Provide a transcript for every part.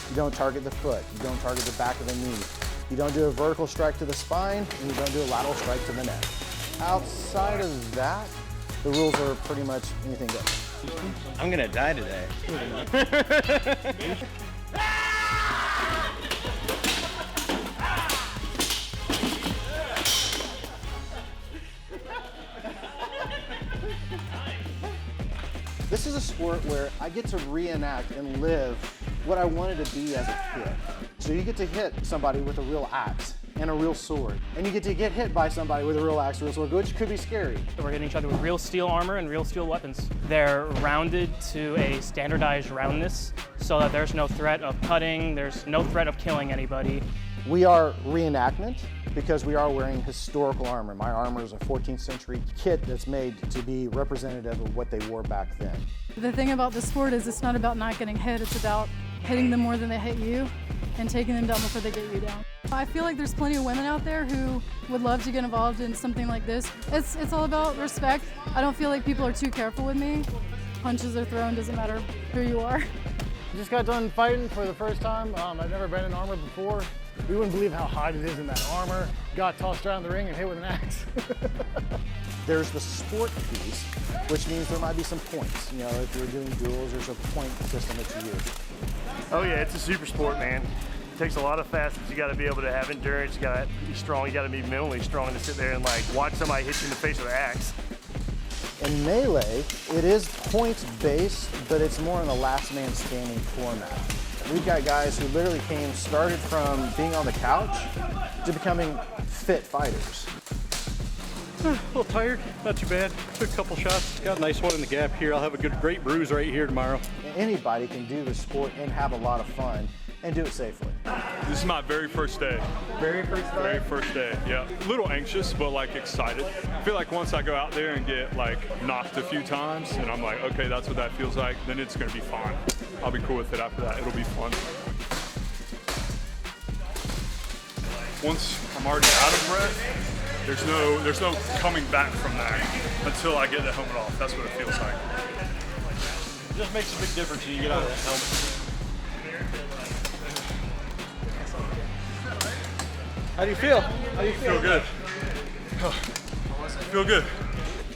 You don't target the foot. You don't target the back of the knee. You don't do a vertical strike to the spine, and you don't do a lateral strike to the neck. Outside of that, the rules are pretty much anything goes. I'm gonna die today. This is a sport where I get to reenact and live what I wanted to be as a kid. So you get to hit somebody with a real axe and a real sword. And you get to get hit by somebody with a real axe or a sword, which could be scary. We're hitting each other with real steel armor and real steel weapons. They're rounded to a standardized roundness so that there's no threat of cutting, there's no threat of killing anybody. We are reenactment because we are wearing historical armor. My armor is a 14th century kit that's made to be representative of what they wore back then. The thing about the sport is it's not about not getting hit, it's about hitting them more than they hit you and taking them down before they get you down. I feel like there's plenty of women out there who would love to get involved in something like this. It's all about respect. I don't feel like people are too careful with me. Punches are thrown, doesn't matter who you are. I just got done fighting for the first time. I've never been in armor before. We wouldn't believe how hot it is in that armor. Got tossed around the ring and hit with an axe. There's the sport piece, which means there might be some points. You know, if you're doing duels, there's a point system that you use. Oh yeah, it's a super sport, man. It takes a lot of facets. You got to be able to have endurance. You got to be strong. You got to be mentally strong to sit there and like watch somebody hit you in the face with an axe. In Melee, it is points-based, but it's more in the last man standing format. We've got guys who literally started from being on the couch to becoming fit fighters. A little tired, not too bad. Took a couple shots, got a nice one in the gap here. I'll have a great bruise right here tomorrow. Anybody can do the sport and have a lot of fun and do it safely. This is my very first day. Very first day? Very first day, yeah. A little anxious, but like excited. I feel like once I go out there and get like knocked a few times and I'm like, okay, that's what that feels like, then it's gonna be fine. I'll be cool with it after that, it'll be fun. Once I'm already out of breath, there's no coming back from that until I get the helmet off. That's what it feels like. It just makes a big difference when you get out of that helmet. How do you feel? How do you feel? Feel good. Feel good.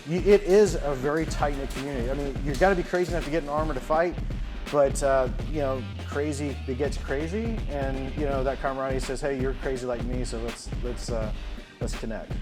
It is a very tight-knit community. I mean, you've got to be crazy enough to get in armor to fight, but you know, crazy begets crazy, and you know that camaraderie says, "Hey, you're crazy like me, so let's connect."